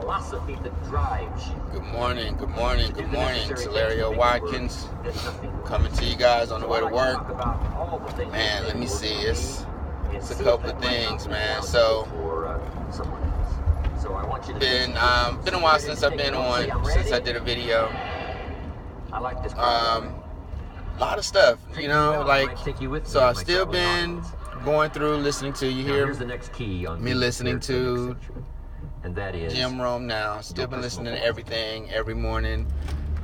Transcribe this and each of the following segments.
philosophy that drives you. Good morning, Salario Watkins, coming to you guys on the way to work. Man, let me see, it's a couple of things, man. So, been a while since I've been on, since I did a video. A lot of stuff, you know, like, so I've still been going through, listening to, you hear me listening to Jim Rome now. Still been listening to everything every morning,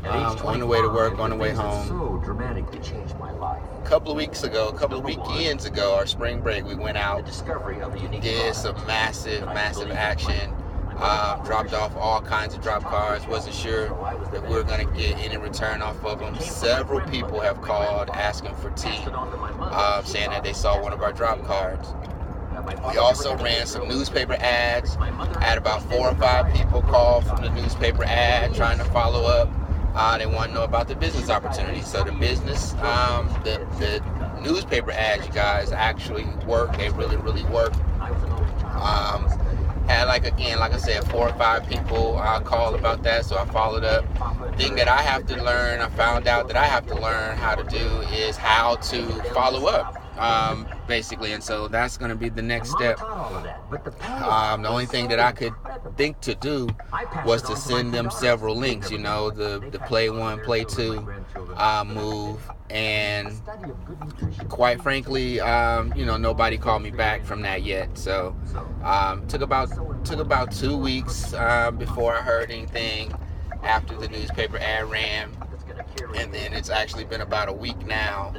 on the way to work, on the way home. A couple of weekends ago, our spring break, we went out, did some massive action, dropped off all kinds of drop cards. Wasn't sure that we were going to get any return off of them. Several people have called asking for tea, saying that they saw one of our drop cards. We also ran some newspaper ads. Had about 4 or 5 people call from the newspaper ad trying to follow up. They want to know about the business opportunity. So the business, the newspaper ads, you guys, actually work. They really work. Had like I said, 4 or 5 people called about that, so I followed up. The thing that I have to learn, I found out that I have to learn how to do is how to follow up. Basically, and so that's going to be the next step. The only thing that I could think to do was to send them several links, you know, the play 1, play 2 move, and quite frankly, you know, nobody called me back from that yet. So took about 2 weeks before I heard anything after the newspaper ad ran. And then it's actually been about a week now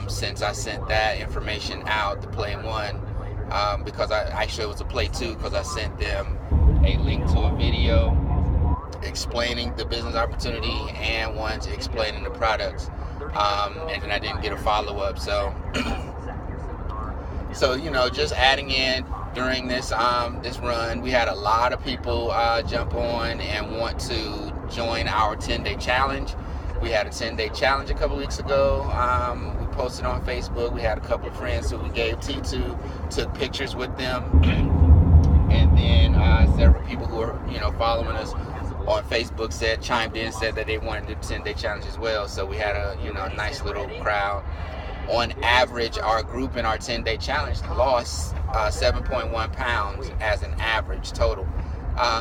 since I sent that information out, the play 1, because it was a play 2, because I sent them a link to a video explaining the business opportunity and one explaining the products, and then I didn't get a follow-up. So you know, just adding in during this run, we had a lot of people jump on and want to join our 10-day challenge. We had a 10-day challenge a couple weeks ago. We posted on Facebook. We had a couple of friends who we gave tea to, took pictures with them, and then several people who are, you know, following us on Facebook chimed in, said that they wanted to do the 10-day challenge as well. So we had a nice little crowd. On average, our group in our 10-day challenge lost 7.1 pounds as an average total.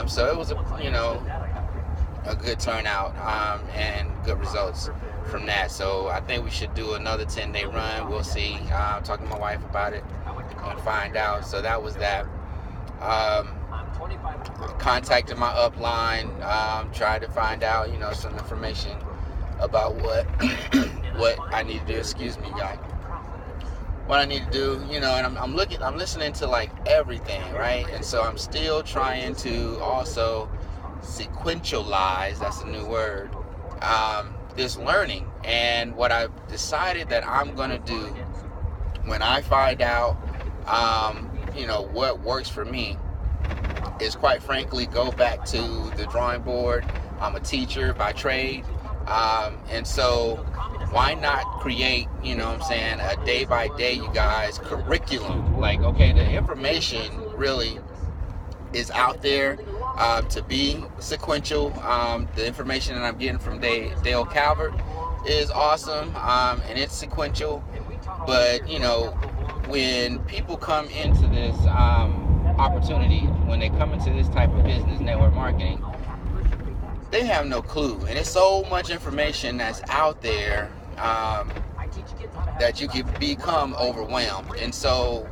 So it was a good turnout and good results from that. So I think we should do another 10-day run. We'll see. I'm talking to my wife about it and find out. So that was that. Contacted my upline, tried to find out, you know, some information about what I need to do. Excuse me, guys. What I need to do, you know, and I'm listening to like everything, right? And so I'm still trying to also sequentialize, that's a new word, this learning. And what I've decided that I'm going to do when I find out, you know, what works for me is, quite frankly, go back to the drawing board. I'm a teacher by trade. And so why not create, you know what I'm saying, a day by day, you guys, curriculum. Like, okay, the information really is out there to be sequential. The information that I'm getting from Dale Calvert is awesome, and it's sequential. But, you know, when people come into this opportunity, when they come into this type of business, network marketing, they have no clue. And it's so much information that's out there that you can become overwhelmed. And so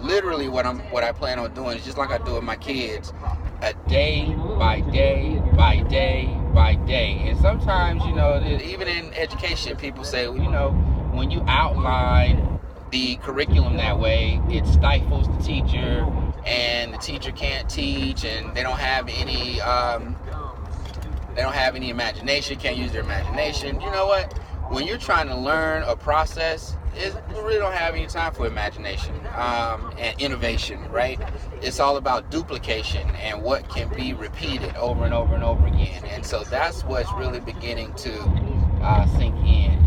literally what I plan on doing is just like I do with my kids, a day by day by day by day. And sometimes, you know, even in education, people say, well, you know, when you outline the curriculum that way, it stifles the teacher, and the teacher can't teach, and they don't have any imagination, can't use their imagination. You know what? When you're trying to learn a process, you really don't have any time for imagination and innovation, right? It's all about duplication and what can be repeated over and over and over again. And so that's what's really beginning to sink in.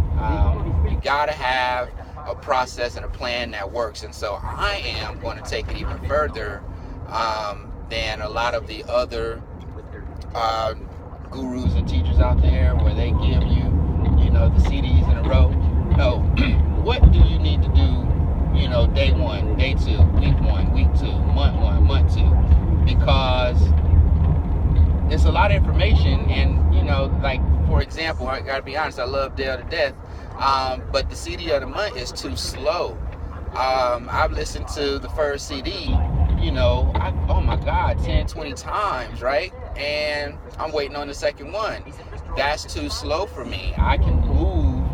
You gotta have a process and a plan that works. And so I am going to take it even further than a lot of the other gurus and teachers out there where they give you, the CDs in a row. No, what do you need to do, day 1, day 2, week 1, week 2, month 1, month 2? Because it's a lot of information, and, like, for example, I gotta be honest, I love Dale to death, but the CD of the month is too slow. I've listened to the first CD, oh my God, 10, 20 times, right? And I'm waiting on the second one. That's too slow for me. I can move,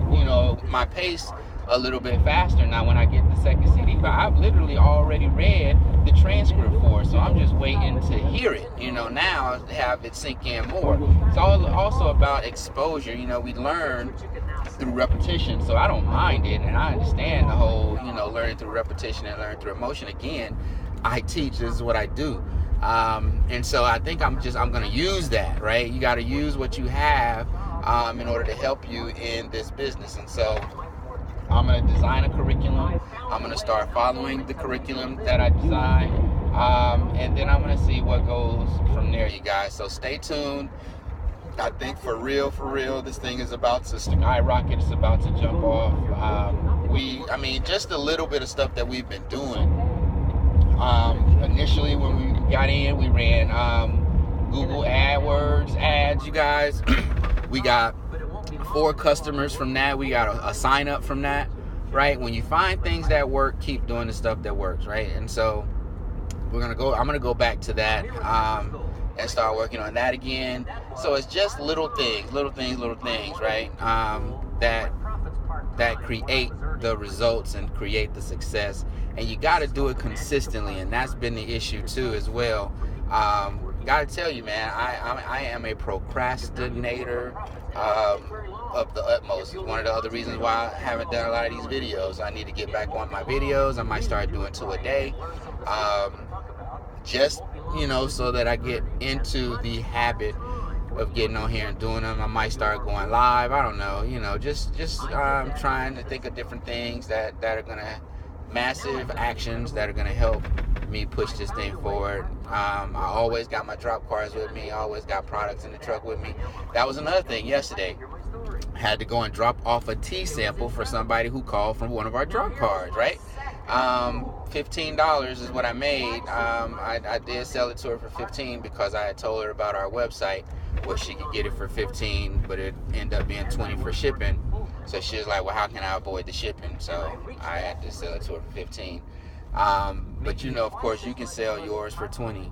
my pace a little bit faster now when I get the second CD, but I've literally already read the transcript for it, so I'm just waiting to hear it, now to have it sink in more. It's also about exposure. We learn through repetition, so I don't mind it, and I understand the whole, learning through repetition and learning through emotion. Again, I teach, this is what I do. And so I think I'm going to use that, right? You got to use what you have in order to help you in this business. And so I'm going to design a curriculum. I'm going to start following the curriculum that I design. And then I'm going to see what goes from there, you guys. So stay tuned. I think for real, this thing is about to skyrocket. It's about to jump off. Just a little bit of stuff that we've been doing. Initially, when we got in, we ran Google AdWords ads, you guys. We got 4 customers from that. We got a sign up from that, right? When you find things that work, keep doing the stuff that works, right? And so I'm gonna go back to that and start working on that again. So it's just little things, right? That create the results and create the success. And you got to do it consistently, and that's been the issue too as well. Got to tell you, man, I am a procrastinator of the utmost. It's one of the other reasons why I haven't done a lot of these videos. I need to get back on my videos. I might start doing 2 a day, just so that I get into the habit of getting on here and doing them. I might start going live. I don't know. Just trying to think of different things that are gonna, massive actions that are gonna help me push this thing forward. I always got my drop cards with me. I always got products in the truck with me. That was another thing yesterday. I had to go and drop off a tea sample for somebody who called from one of our drop cards, right? $15 is what I made. I did sell it to her for $15 because I had told her about our website where she could get it for $15, but it ended up being $20 for shipping. So she was like, well, how can I avoid the shipping? So I had to sell it to her for $15. But of course, you can sell yours for $20.